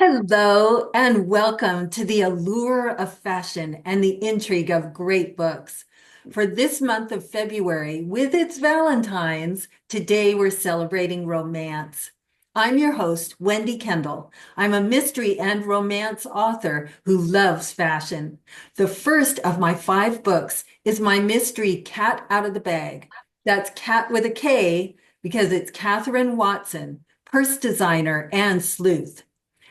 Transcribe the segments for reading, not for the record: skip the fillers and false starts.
Hello, and welcome to the allure of fashion and the intrigue of great books. For this month of February, with its Valentine's, today we're celebrating romance. I'm your host, Wendy Kendall. I'm a mystery and romance author who loves fashion. The first of my five books is my mystery Cat Out of the Bag. That's cat with a K because it's Catherine Watson, purse designer and sleuth.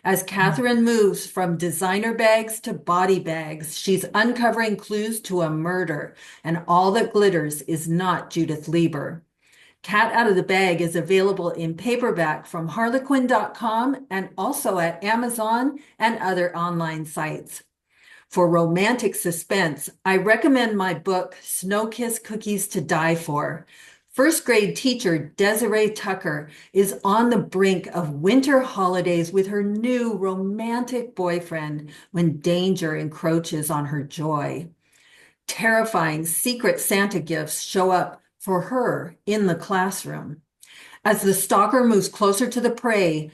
As Catherine moves from designer bags to body bags, she's uncovering clues to a murder, and all that glitters is not Judith Lieber. Cat Out of the Bag is available in paperback from harlequin.com and also at Amazon and other online sites. For romantic suspense, I recommend my book, Snow Kiss Cookies to Die For. First grade teacher Desiree Tucker is on the brink of winter holidays with her new romantic boyfriend when danger encroaches on her joy. Terrifying secret Santa gifts show up for her in the classroom. As the stalker moves closer to the prey,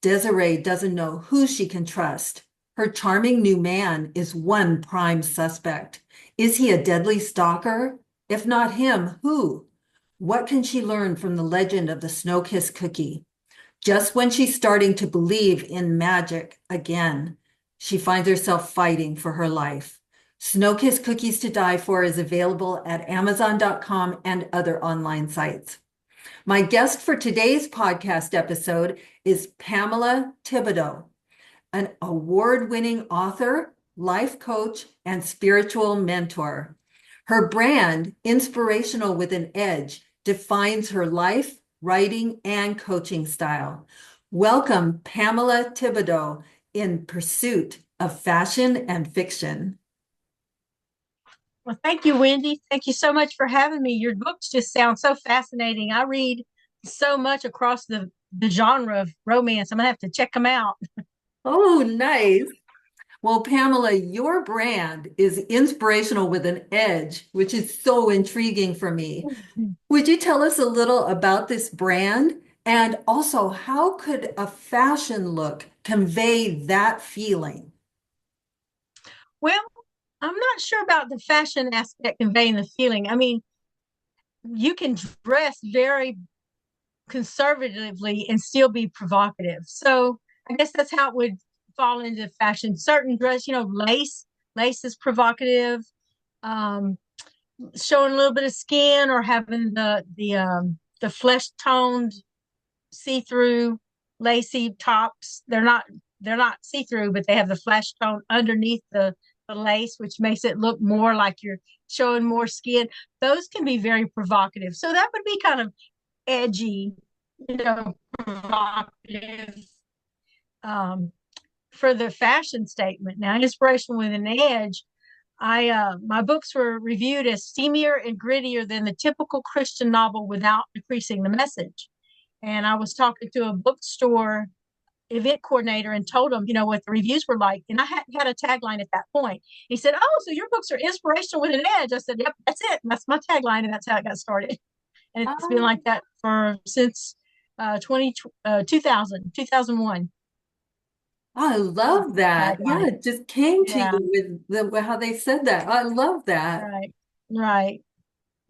Desiree doesn't know who she can trust. Her charming new man is one prime suspect. Is he a deadly stalker? If not him, who? What can she learn from the legend of the Snow Kiss cookie? Just when she's starting to believe in magic again, she finds herself fighting for her life. Snow Kiss Cookies to Die For is available at Amazon.com and other online sites. My guest for today's podcast episode is Pamela Thibodeaux, an award-winning author, life coach, and spiritual mentor. Her brand, Inspirational with an Edge, defines her life, writing, and coaching style. Welcome, Pamela Thibodeaux, in pursuit of fashion and fiction. Well, thank you, Wendy. Thank you so much for having me. Your books just sound so fascinating. I read so much across the genre of romance. I'm gonna have to check them out. Oh, nice. Well, Pamela, your brand is inspirational with an edge, which is so intriguing for me. Would you tell us a little about this brand? And also, how could a fashion look convey that feeling? Well, I'm not sure about the fashion aspect conveying the feeling. I mean, you can dress very conservatively and still be provocative. So I guess that's how it would fall into fashion. Certain dress, lace is provocative. Um, Showing a little bit of skin or having the flesh toned see-through lacy tops. They're not see-through, but they have the flesh tone underneath the lace, which makes it look more like you're showing more skin. Those can be very provocative. So that would be kind of edgy, provocative, um, for the fashion statement. Now, inspirational with an edge. I My books were reviewed as steamier and grittier than the typical Christian novel without decreasing the message. And I was talking to a bookstore event coordinator and told him, what the reviews were like. And I hadn't had a tagline at that point. He said, "Oh, so your books are inspirational with an edge." I said, "Yep, that's it. That's my tagline." And that's how it got started. And it's been Oh, like that for since 2001. I love that. Yeah, Tagline. it just came to Yeah, you with how they said that. I love that. right. Right.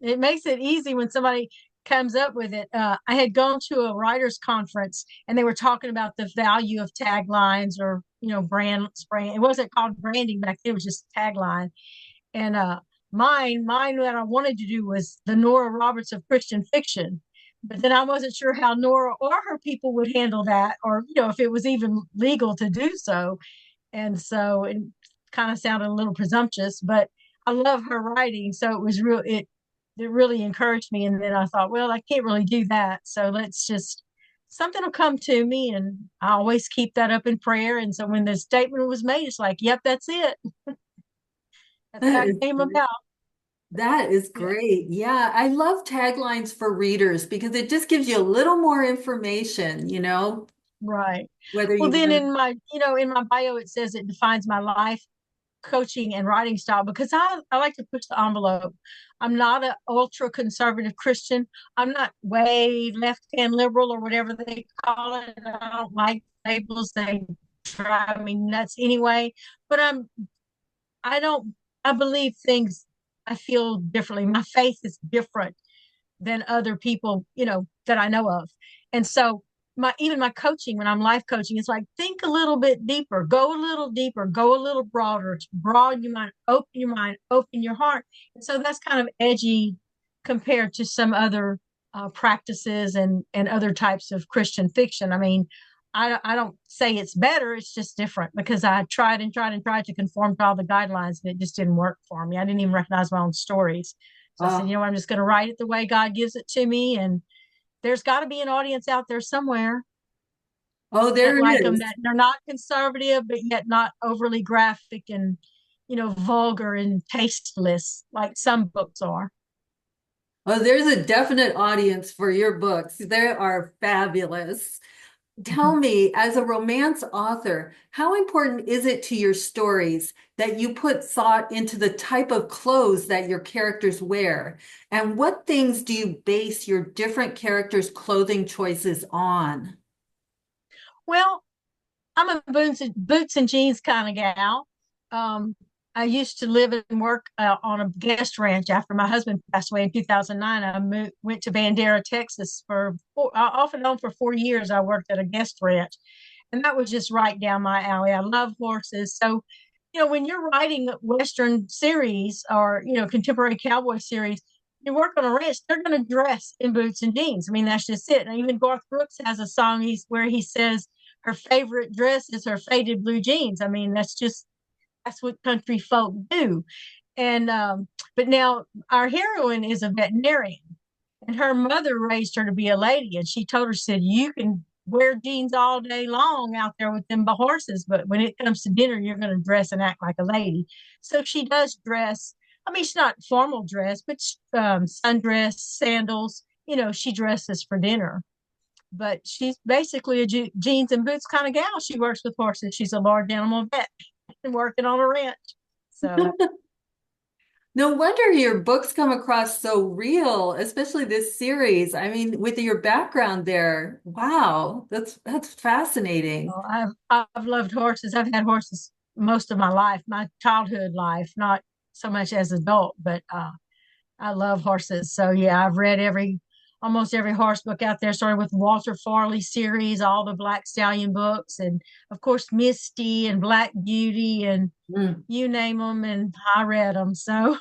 It makes it easy when somebody comes up with it. I had gone to a writers conference and they were talking about the value of taglines or brand. It wasn't called branding back then; it was just tagline. And mine that I wanted to do was the Nora Roberts of Christian fiction. But then I wasn't sure how Nora or her people would handle that, or if it was even legal to do so. And so it kind of sounded a little presumptuous, but I love her writing, so it was real. It really encouraged me. And then I thought, well, I can't really do that, so let's just something will come to me, and I always keep that up in prayer. And so when the statement was made, it's like, yep, that's it. That's That how it is came about. that is Yeah, great. Yeah, I love taglines for readers because it just gives you a little more information, right. whether Well, you then want. in my bio it says it defines my life coaching and writing style because I like to push the envelope. I'm not an ultra conservative Christian. I'm not way left hand liberal or whatever they call it. I don't like labels. drive me nuts anyway. But I don't, I believe things, I feel differently. My faith is different than other people, that I know of. And so even my coaching, when I'm life coaching, it's like think a little bit deeper, go a little deeper, go a little broader, broaden your mind, open your heart. And so that's kind of edgy compared to some other practices and other types of Christian fiction. I mean, I don't say it's better. It's just different because I tried and tried and tried to conform to all the guidelines and it just didn't work for me. I didn't even recognize my own stories. So I said, Oh, I'm just going to write it the way God gives it to me. And there's got to be an audience out there somewhere oh, that there like them, is. that they're not conservative, but yet not overly graphic and, vulgar and tasteless like some books are. Oh, there's a definite audience for your books. They are fabulous. Tell me, as a romance author, how important is it to your stories that you put thought into the type of clothes that your characters wear? And what things do you base your different characters' clothing choices on? Well, I'm a boots and jeans kind of gal. Um, I used to live and work on a guest ranch after my husband passed away in 2009. Went to Bandera, Texas off and on for 4 years. I worked at a guest ranch, and that was just right down my alley. I love horses. So, when you're writing Western series or, contemporary cowboy series, you work on a ranch, they're going to dress in boots and jeans. I mean, that's just it. And even Garth Brooks has a song where he says, her favorite dress is her faded blue jeans. I mean, that's what country folk do. And but now our heroine is a veterinarian, and her mother raised her to be a lady, and she told her, said, you can wear jeans all day long out there with them horses, but when it comes to dinner, you're going to dress and act like a lady. So she does dress. I mean, she's not formal dress, but sundress, sandals. She dresses for dinner, but she's basically a jeans and boots kind of gal. She works with horses. She's a large animal vet and working on a ranch. So, No wonder your books come across so real, especially this series. I mean, with your background there. Wow, that's fascinating. I've loved horses. I've had horses most of my life, my childhood life, not so much as adult, but I love horses. So yeah, I've read almost every horse book out there, started with Walter Farley series, all the Black Stallion books, and of course Misty and Black Beauty and Mm. you name them, and I read them. So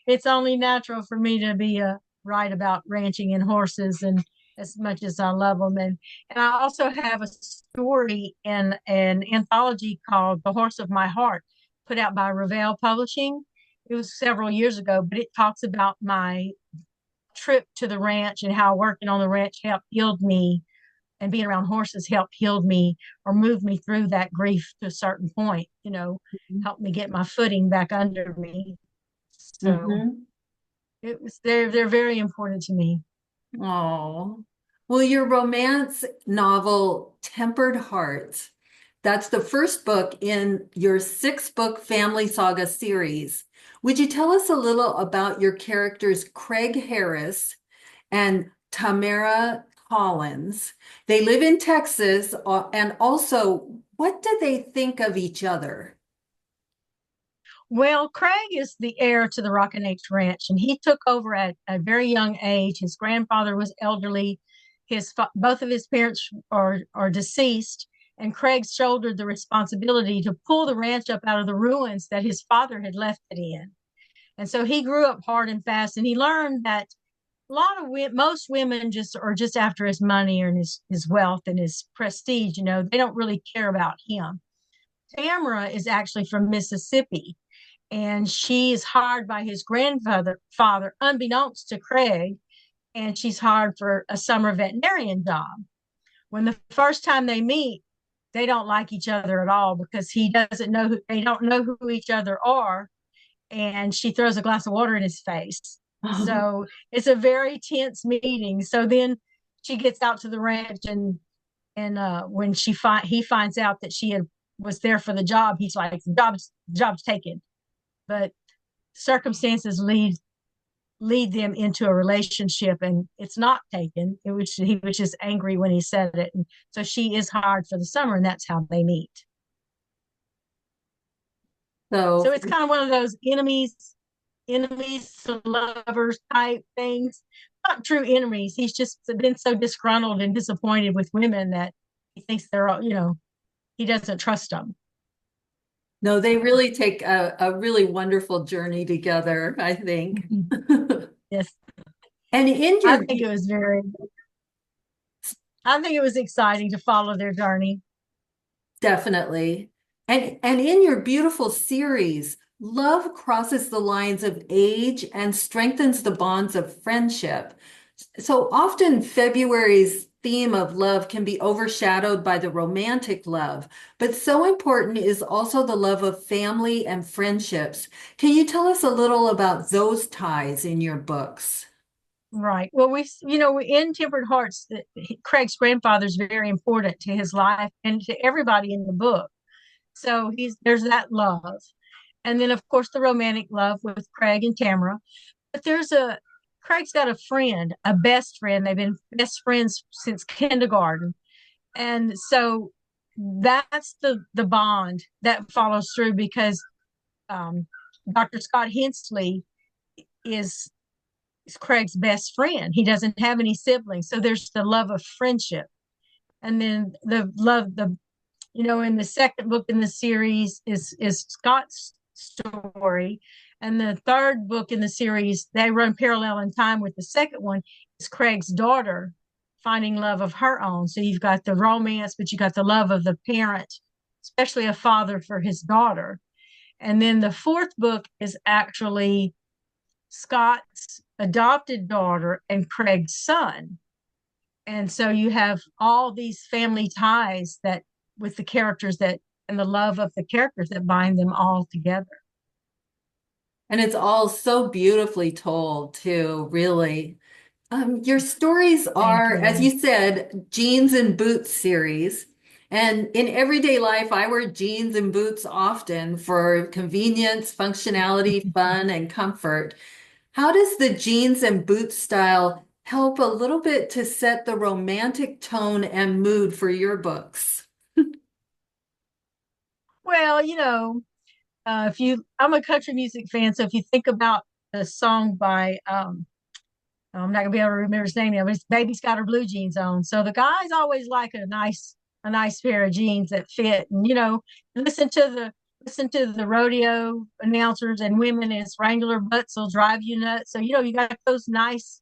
it's only natural for me to be write about ranching and horses, and as much as I love them. And I also have a story in an anthology called The Horse of My Heart, put out by Revell Publishing. It was several years ago, but it talks about my trip to the ranch and how working on the ranch helped heal me, and being around horses helped heal me or move me through that grief to a certain point, helped me get my footing back under me. So Mm-hmm. they're very important to me. Oh, well, your romance novel, Tempered Hearts, that's the first book in your six-book family saga series. Would you tell us a little about your characters, Craig Harris and Tamara Collins? They live in Texas, and also, what do they think of each other? Well, Craig is the heir to the Rockin' H Ranch, and he took over at a very young age. His grandfather was elderly. Both of his parents are deceased, and Craig shouldered the responsibility to pull the ranch up out of the ruins that his father had left it in. And so he grew up hard and fast, and he learned that most women just are just after his money and his wealth and his prestige. They don't really care about him. Tamara is actually from Mississippi, and she is hired by his father, unbeknownst to Craig, and she's hired for a summer veterinarian job. When the first time they meet, they don't like each other at all because they don't know who each other are, and she throws a glass of water in his face. So it's a very tense meeting. So then she gets out to the ranch, and when he finds out that was there for the job, he's like, the job's taken. But circumstances lead them into a relationship, and it's not taken. He was just angry when he said it, and so she is hired for the summer, and that's how they meet. So So it's kind of one of those enemies to lovers type things. Not true enemies. He's just been so disgruntled and disappointed with women that he thinks they're all, he doesn't trust them. no, they really take a really wonderful journey together, I think. Yes, And in I your think it was very. I think it was exciting to follow their journey. Definitely. And in your beautiful series, love crosses the lines of age and strengthens the bonds of friendship. So often February's theme of love can be overshadowed by the romantic love, but so important is also the love of family and friendships. Can you tell us a little about those ties in your books? Right. Well, in Tempered Hearts, Craig's grandfather is very important to his life and to everybody in the book. So there's that love. And then of course the romantic love with Craig and Tamara. But Craig's got a friend, a best friend. They've been best friends since kindergarten. And so that's the bond that follows through because um, Dr. Scott Hensley is Craig's best friend. He doesn't have any siblings. So there's the love of friendship. And then in the second book in the series is Scott's story. And the third book in the series, they run parallel in time with the second one, is Craig's daughter finding love of her own. So you've got the romance, but you got the love of the parent, especially a father for his daughter. And then the fourth book is actually Scott's adopted daughter and Craig's son. And so you have all these family ties that with the characters that and the love of the characters that bind them all together. And it's all so beautifully told, too, really. Your stories Thank are, as you. you said, jeans and boots series. And in everyday life, I wear jeans and boots often for convenience, functionality, fun, and comfort. How does the jeans and boots style help a little bit to set the romantic tone and mood for your books? Well, if I'm a country music fan, so if you think about the song by I'm not gonna be able to remember his name now, but it's Baby's Got Her Blue Jeans On. So the guys always like a nice pair of jeans that fit. And listen to the listen to the rodeo announcers and women as Wrangler butts will drive you nuts. So you got those nice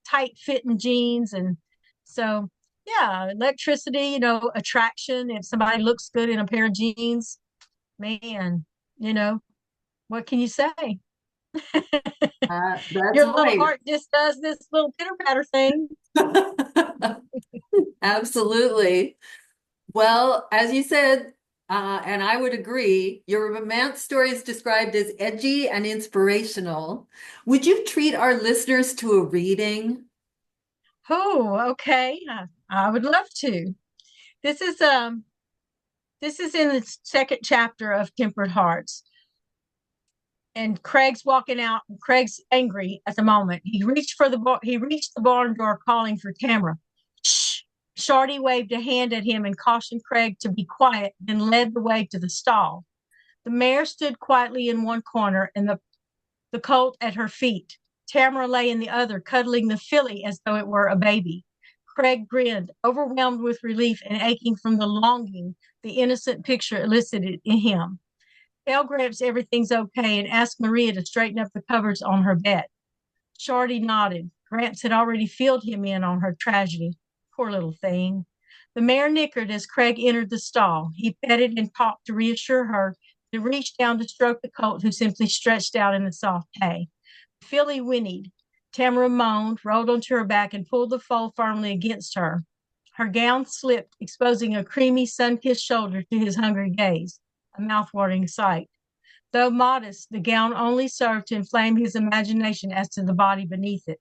tight fitting jeans. And so yeah, electricity, attraction. If somebody looks good in a pair of jeans, man, you know, what can you say? That's Your little right. heart just does this little pitter patter thing. Absolutely. Well, as you said, and I would agree, your romance story is described as edgy and inspirational. Would you treat our listeners to a reading? Oh, okay. I would love to. This is um this is in the second chapter of Tempered Hearts. And Craig's walking out. Craig's angry at the moment. He reached the barn door calling for Tamara. Shh. Shorty waved a hand at him and cautioned Craig to be quiet, then led the way to the stall. The mare stood quietly in one corner and the colt at her feet. Tamara lay in the other, cuddling the filly as though it were a baby. Craig grinned, overwhelmed with relief and aching from the longing the innocent picture elicited in him. Tell Gramps everything's okay and ask Maria to straighten up the covers on her bed. Shorty nodded. Gramps had already filled him in on her tragedy. Poor little thing. The mare nickered as Craig entered the stall. He petted and talked to reassure her, then reached down to stroke the colt, who simply stretched out in the soft hay. The filly whinnied. Tamara moaned, rolled onto her back, and pulled the foal firmly against her. Her gown slipped, exposing a creamy, sun-kissed shoulder to his hungry gaze, a mouth-watering sight. Though modest, the gown only served to inflame his imagination as to the body beneath it.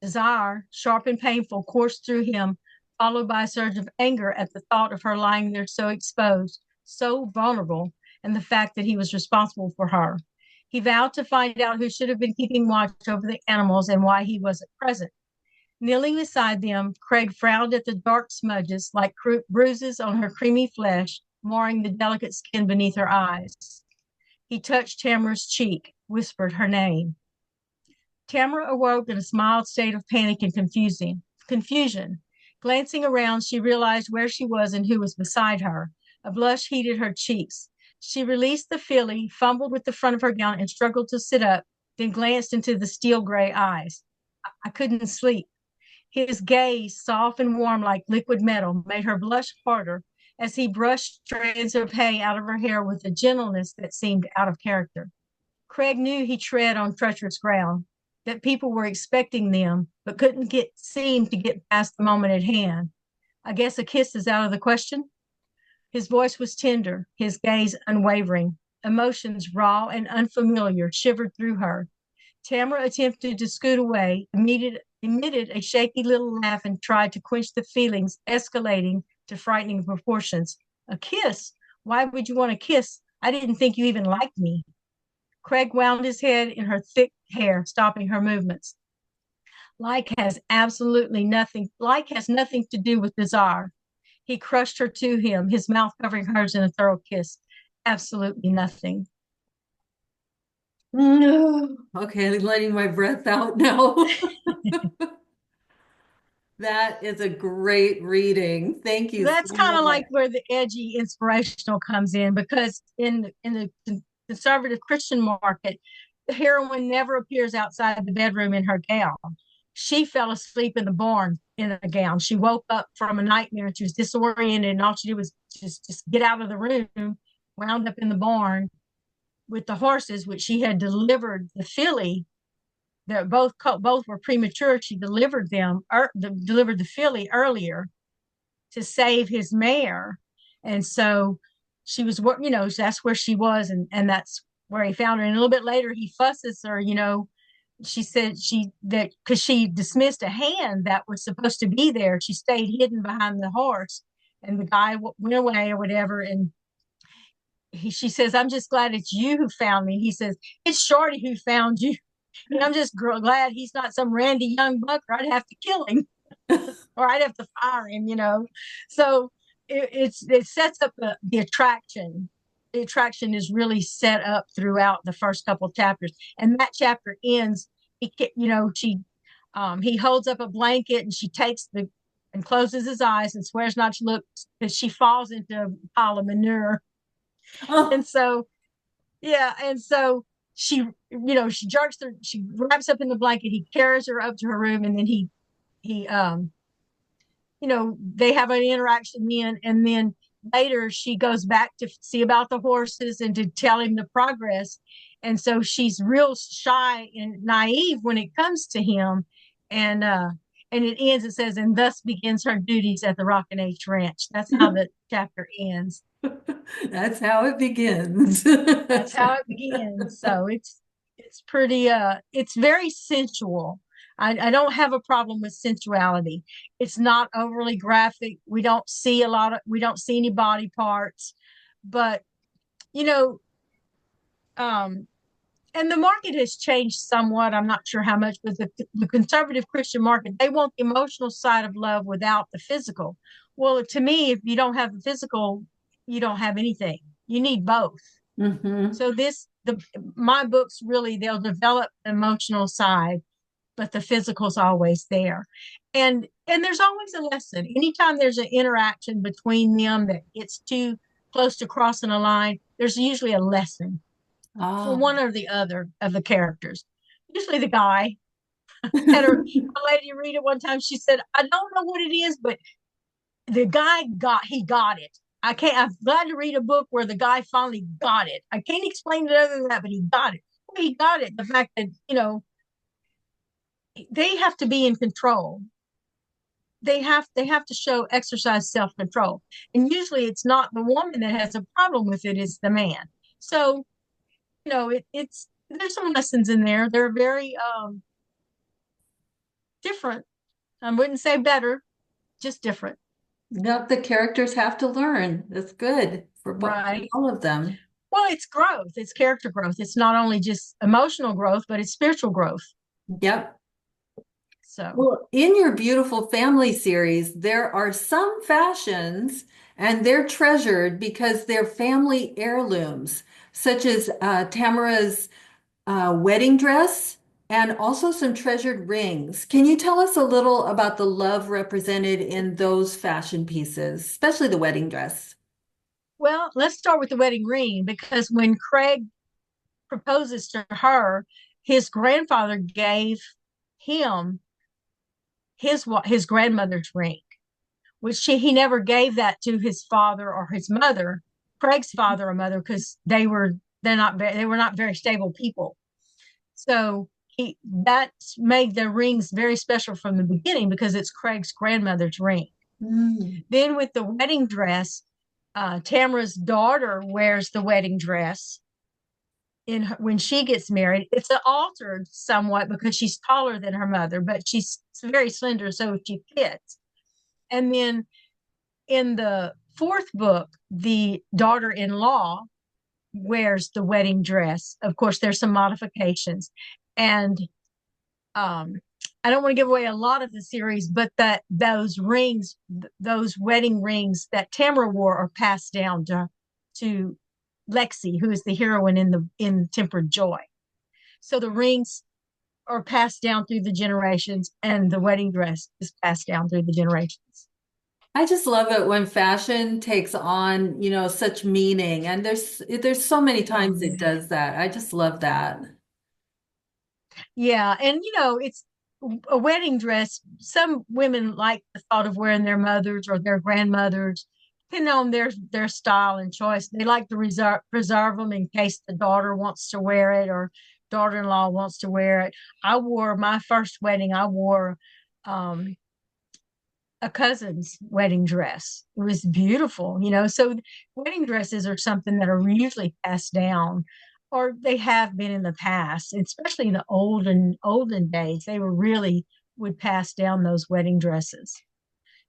Desire, sharp and painful, coursed through him, followed by a surge of anger at the thought of her lying there so exposed, so vulnerable, and the fact that he was responsible for her. He vowed to find out who should have been keeping watch over the animals and why he wasn't present. Kneeling beside them, Craig frowned at the dark smudges like bruises on her creamy flesh, marring the delicate skin beneath her eyes. He touched Tamara's cheek, whispered her name. Tamara awoke in a mild state of panic and confusion. Glancing around, she realized where she was and who was beside her. A blush heated her cheeks. She released the filly, fumbled with the front of her gown, and struggled to sit up, then glanced into the steel gray eyes. I couldn't sleep. His gaze, soft and warm like liquid metal, made her blush harder as he brushed strands of hay out of her hair with a gentleness that seemed out of character. Craig knew he tread on treacherous ground, that people were expecting them, but couldn't seem to get past the moment at hand. I guess a kiss is out of the question. His voice was tender, his gaze unwavering. Emotions raw and unfamiliar shivered through her. Tamara attempted to scoot away, emitted a shaky little laugh, and tried to quench the feelings escalating to frightening proportions. A kiss? Why would you want a kiss? I didn't think you even liked me. Craig wound his head in her thick hair, stopping her movements. Like has nothing to do with desire. He crushed her to him, his mouth covering hers in a thorough kiss. Absolutely nothing. No. Okay, letting my breath out now. That is a great reading. Thank you That's so kind of much. like where the edgy inspirational comes in, because in the conservative Christian market, the heroine never appears outside the bedroom in her gown. She fell asleep in the barn in a gown. She woke up from a nightmare and she was disoriented, and all she did was just get out of the room, wound up in the barn with the horses, which she had delivered the filly. That both were premature. She delivered delivered the filly earlier to save his mare. And so she was, that's where she was. And that's where he found her. And a little bit later, he fusses her, she said that because she dismissed a hand that was supposed to be there, she stayed hidden behind the horse, and the guy went away or whatever. And she says, I'm just glad it's you who found me. He says, it's Shorty who found you. And I'm just glad he's not some randy young bucker. I'd have to kill him or I'd have to fire him. So it sets up the attraction. The attraction is really set up throughout the first couple of chapters, and that chapter ends. He holds up a blanket, and she takes the and closes his eyes and swears not to look because she falls into a pile of manure. Oh, And so yeah, and so she wraps up in the blanket. He carries her up to her room, and then he they have an interaction then, and then later she goes back to see about the horses and to tell him the progress. And so she's real shy and naive when it comes to him. And it ends, it says, and thus begins her duties at the Rockin' H Ranch. That's how the chapter ends. that's how it begins. That's how it begins. So it's pretty it's very sensual. I don't have a problem with sensuality. It's not overly graphic. We don't see any body parts, but you know, um, and the market has changed somewhat. I'm not sure how much, but the conservative Christian market, they want the emotional side of love without the physical. Well, to me, if you don't have the physical, you don't have anything. You need both. Hmm. So my books really, they'll develop the emotional side, but the physical's always there. And there's always a lesson. Anytime there's an interaction between them that gets too close to crossing a line, there's usually a lesson for Ah. one or the other of the characters. Usually the guy. Had a lady read it one time. She said, I don't know what it is, but the guy got it. I'm glad to read a book where the guy finally got it. I can't explain it other than that, but he got it. Well, he got it. The fact that, they have to be in control. They have to exercise self-control. And usually it's not the woman that has a problem with it, it's the man. So, it's there's some lessons in there. They're very different. I wouldn't say better, just different. Yep, the characters have to learn. That's good for Right. all of them. Well, it's growth, it's character growth. It's not only just emotional growth, but it's spiritual growth. Yep. So, Well, in your beautiful family series, there are some fashions and they're treasured because they're family heirlooms, such as Tamara's wedding dress and also some treasured rings. Can you tell us a little about the love represented in those fashion pieces, especially the wedding dress? well, let's start with the wedding ring because when Craig proposes to her, his grandfather gave him his grandmother's ring, which he never gave that to his father or his mother, Craig's father or mother, because they were not very stable people. So he that made the rings very special from the beginning because it's Craig's grandmother's ring. Mm. Then with the wedding dress, Tamara's daughter wears the wedding dress when she gets married. It's altered somewhat because she's taller than her mother, but she's very slender, so she fits. And then in the fourth book, the daughter-in-law wears the wedding dress. Of course, there's some modifications, and um, I don't want to give away a lot of the series, but that those rings, those wedding rings that Tamara wore, are passed down to Lexi, who is the heroine in Tempered Joy. So the rings are passed down through the generations, and the wedding dress is passed down through the generations. I just love it when fashion takes on, such meaning. And there's so many Oh, times it yeah. does that. I just love that. Yeah, and it's a wedding dress. Some women like the thought of wearing their mothers or their grandmothers, depending on their style and choice. They like to preserve them in case the daughter wants to wear it or daughter-in-law wants to wear it. I wore my first wedding. I wore um, a cousin's wedding dress. It was beautiful. So wedding dresses are something that are usually passed down, or they have been in the past, especially in the olden days. They were really would pass down those wedding dresses.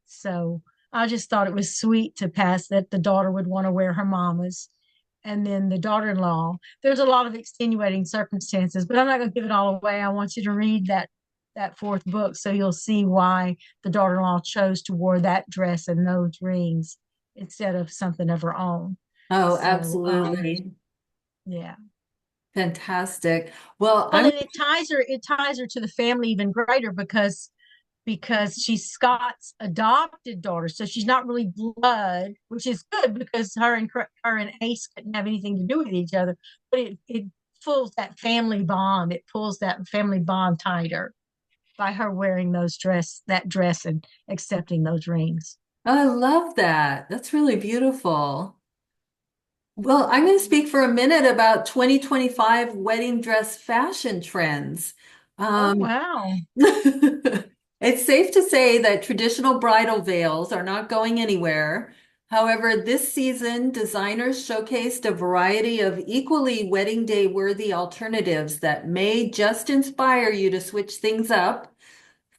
So I just thought it was sweet to pass that the daughter would want to wear her mama's. And then the daughter-in-law, there's a lot of extenuating circumstances, but I'm not going to give it all away. I want you to read that fourth book so you'll see why the daughter-in-law chose to wear that dress and those rings instead of something of her own. Oh, So absolutely. yeah. Fantastic. Well, Well, I'm and it ties her to the family even greater because she's Scott's adopted daughter. So she's not really blood, which is good because her and Ace couldn't have anything to do with each other. But it pulls that family bond. It pulls that family bond tighter by her wearing that dress and accepting those rings. I love that. That's really beautiful. Well, I'm going to speak for a minute about 2025 wedding dress fashion trends. Oh Um, wow. it's safe to say that traditional bridal veils are not going anywhere. However, this season, designers showcased a variety of equally wedding day worthy alternatives that may just inspire you to switch things up.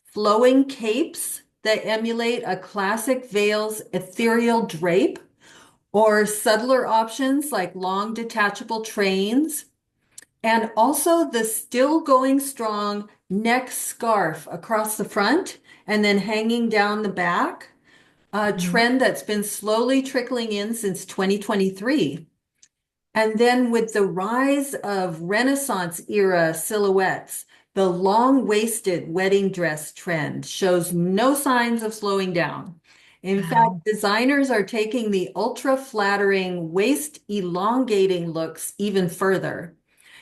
Flowing capes that emulate a classic veil's ethereal drape or subtler options like long detachable trains, and also the still going strong neck scarf across the front and then hanging down the back, a Mhm. trend that's been slowly trickling in since 2023. And then with the rise of Renaissance era silhouettes, the long-waisted wedding dress trend shows no signs of slowing down. In fact, Wow. designers are taking the ultra-flattering waist elongating looks even further.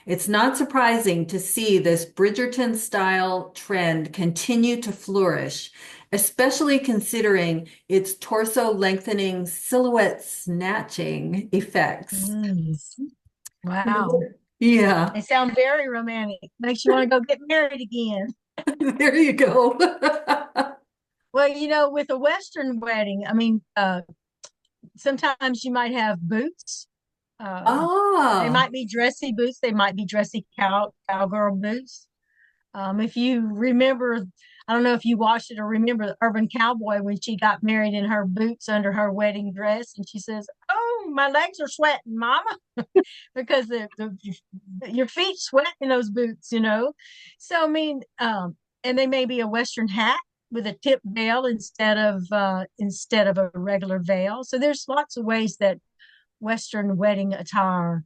It's not surprising to see this Bridgerton style trend continue to flourish, especially considering its torso lengthening silhouette snatching effects. Mm. Wow. Yeah, They sound very romantic. Makes you want to go get married again. there you go. Well, with a Western wedding, I mean, sometimes you might have boots. They Ah, might be dressy boots. They might be dressy cowgirl boots. If you remember, I don't know if you watched it or remember the Urban Cowboy when she got married in her boots under her wedding dress, and she says, "Oh my legs are sweating, Mama, because your feet sweat in those boots, you know. So I mean, and they may be a Western hat with a tip veil instead of a regular veil. So there's lots of ways that Western wedding attire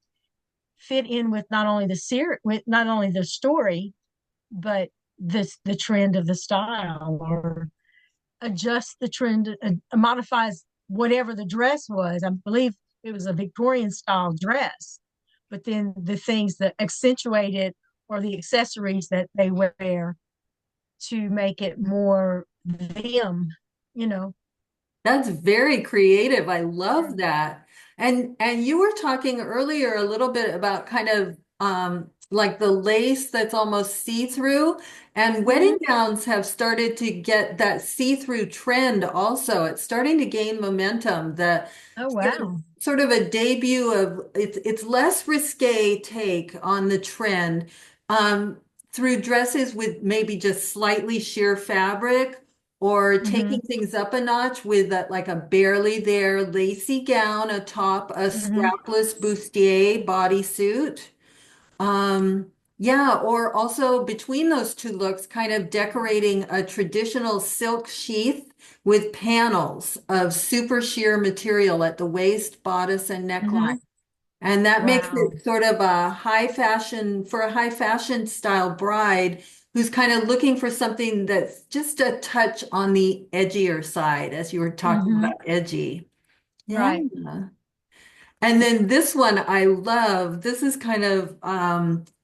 fit in with not only the story, but the trend of the style, or adjust the trend, modifies whatever the dress was. I believe it was a Victorian style dress, but then the things that accentuate it, or the accessories that they wear to make it more them, you know. That's very creative. I love that. And you were talking earlier a little bit about kind of like the lace that's almost see-through, and wedding Mm-hmm. gowns have started to get that see-through trend also. It's starting to gain momentum. The Oh, sort of, wow. sort of a debut of it's less risque take on the trend um, through dresses with maybe just slightly sheer fabric, or Mm-hmm. taking things up a notch with like a barely there lacy gown atop a Mm-hmm. strapless bustier bodysuit. Yeah, or also between those two looks, kind of decorating a traditional silk sheath with panels of super sheer material at the waist, bodice, and neckline. Mm-hmm. And that makes Wow. it sort of a high fashion for a high fashion style bride who's kind of looking for something that's just a touch on the edgier side, as you were talking Mm-hmm. about edgy. Yeah. Right. And then this one I love. This is kind of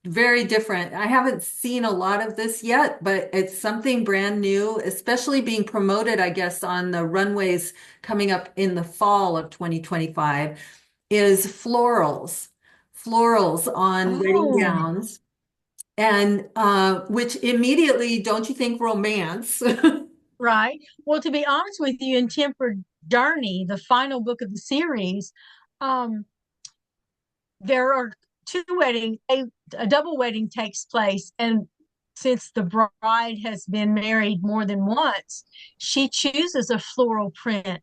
very different. I haven't seen a lot of this yet, but it's something brand new, especially being promoted, I guess, on the runways coming up in the fall of 2025, is florals. Florals on wedding Oh, gowns. And which immediately, don't you think, romance? right. Well, to be honest with you, in Tempered Journey, the final book of the series, um, there are two wedding a double wedding takes place, and since the bride has been married more than once, she chooses a floral print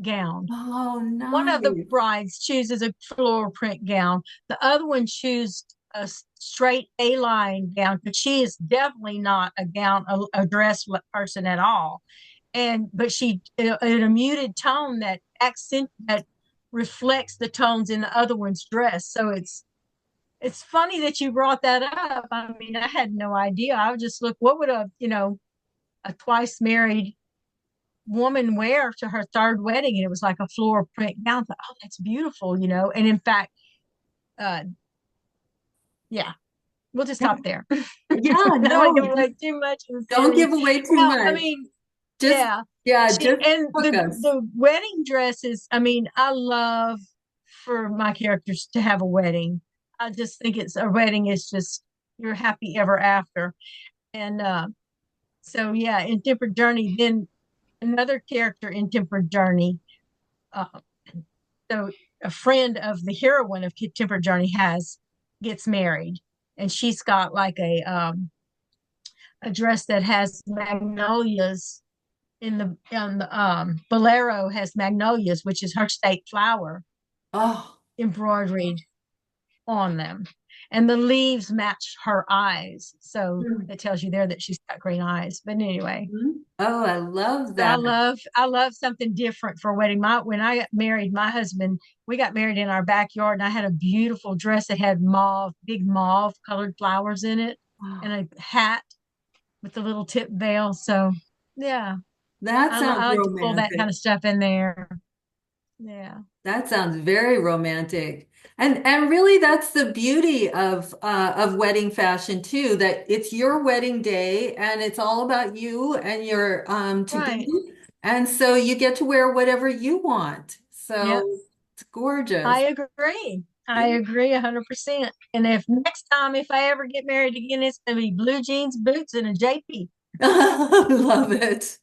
gown. Oh, One of the nice. brides chooses a floral print gown, the other one chooses a straight A-line gown, but she is definitely not a dress person at all. And but she in a muted tone that reflects the tones in the other one's dress. So it's funny that you brought that up. I mean, I had no idea. I would just look, what would a twice married woman wear to her third wedding? And it was like a floral print gown. I thought, oh, that's beautiful, you know. And in fact, uh, yeah, we'll just stop there. I Yeah, don't want to no, give away too much of the don't series. give away too Well, I much. mean, Just, yeah, yeah, she just and hook us. the wedding dresses. I mean, I love for my characters to have a wedding. I just think it's a wedding is just you're happy ever after. And so yeah, in Tempered Journey, then another character in Tempered Journey. Uh, so a friend of the heroine of Tempered Journey has gets married, and she's got like a dress that has magnolias in the on the bolero has magnolias, which is her state flower, Oh, embroidered on them. And the leaves match her eyes. So mhm. it tells you there that she's got green eyes. But anyway, Oh, I love so that. I love something different for a wedding. My when I got married, my husband, we got married in our backyard, and I had a beautiful dress that had big mauve colored flowers in it, and Oh, a hat with a little tip veil. So yeah, that sounds I like to pull that kind romantic. of stuff in there. Yeah. That sounds very romantic. And really that's the beauty of wedding fashion too, that it's your wedding day and it's all about you and your to be. Right. And so you get to wear whatever you want. Yep. So it's gorgeous. I agree. I agree 100%. And if next time, if I ever get married again, it's going to be blue jeans, boots, and a JP. Love it.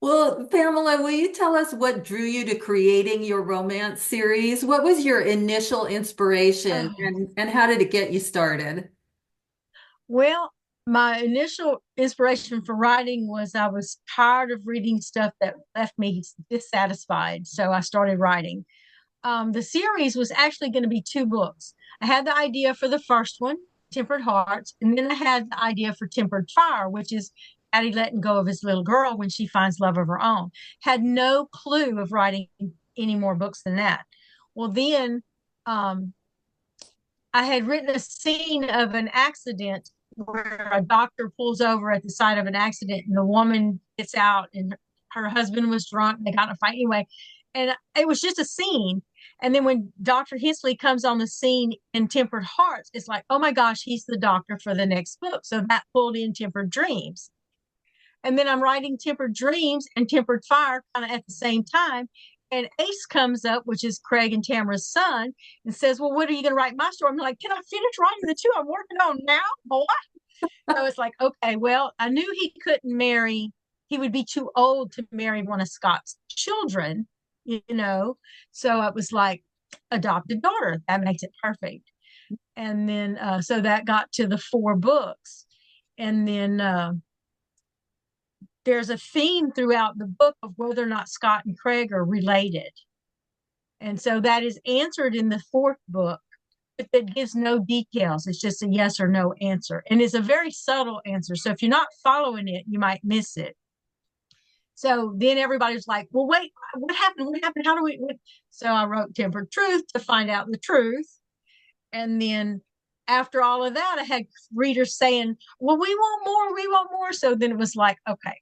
Well, Pamela, will you tell us what drew you to creating your romance series? What was your initial inspiration Oh, and how did it get you started? well, my initial inspiration for writing was I was tired of reading stuff that left me dissatisfied. So I started writing. the series was actually going to be two books. I had the idea for the first one, Tempered Hearts, and then I had the idea for Tempered Fire, which is Daddy letting go of his little girl when she finds love of her own. Had no clue of writing any more books than that. Well, then um, I had written a scene of an accident where a doctor pulls over at the site of an accident and the woman gets out and her husband was drunk. They got in a fight anyway. And it was just a scene. And then when Dr. Hensley comes on the scene in Tempered Hearts, it's like, oh my gosh, he's the doctor for the next book. So that pulled in Tempered Dreams. And then I'm writing Tempered Dreams and Tempered Fire kind of at the same time. And Ace comes up, which is Craig and Tamara's son, and says, well, what are you going to write my story? I'm like, can I finish writing the two I'm working on now, boy? So it's like, okay, well, I knew he couldn't marry, he would be too old to marry one of Scott's children, you know. So it was like, adopted daughter. That makes it perfect. And then, so that got to the four books. And then, there's a theme throughout the book of whether or not Scott and Craig are related. And so that is answered in the fourth book, but that gives no details. It's just a yes or no answer. And it's a very subtle answer. So if you're not following it, you might miss it. So then everybody's like, well, wait, what happened? What happened? How do we? What? So I wrote Tempered Truth to find out the truth. And then after all of that, I had readers saying, well, we want more, we want more. So then it was like, okay,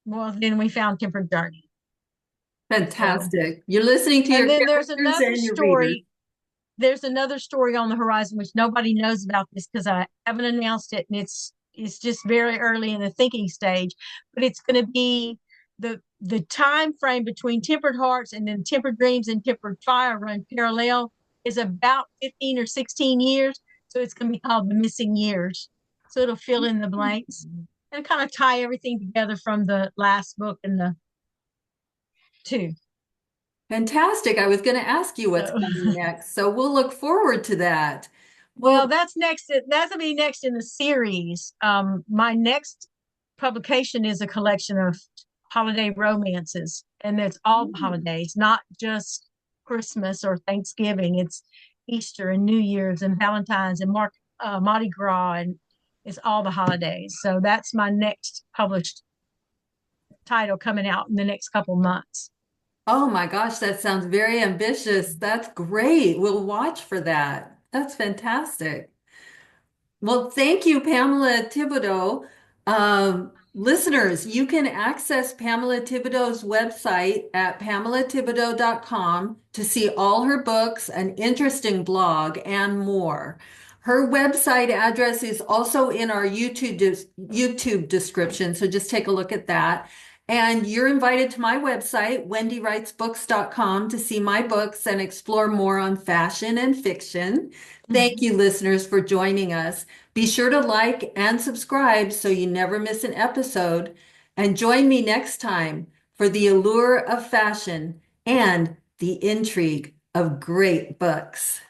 well, then we found Tempered Journey. So, Fantastic. You're listening to and your then characters and your readers. there's another story on the horizon, which nobody knows about this because I haven't announced it. And it's just very early in the thinking stage, but it's going to be the time frame between Tempered Hearts and then Tempered Dreams and Tempered Fire run parallel is about 15 or 16 years. So it's going to be called The Missing Years. So it'll fill in the blanks and kind of tie everything together from the last book and the two. Fantastic. I was going to ask you what's So, coming next. So we'll look forward to that. well, Well, that's next. That's gonna be next in the series. My next publication is a collection of holiday romances, and it's all the holidays, not just Christmas or Thanksgiving. It's Easter and New Year's and Valentine's and Mardi Gras, and it's all the holidays. So that's my next published title coming out in the next couple months. oh my gosh, that sounds very ambitious. That's great. We'll watch for that. That's fantastic. Well, thank you, Pamela Thibodeaux. Listeners, you can access Pamela Thibodeaux's website at pamelathibodeaux.com to see all her books, an interesting blog, and more. Her website address is also in our YouTube description, so just take a look at that. And you're invited to my website, wendywritesbooks.com, to see my books and explore more on fashion and fiction. Thank you, listeners, for joining us. Be sure to like and subscribe so you never miss an episode. And join me next time for the allure of fashion and the intrigue of great books.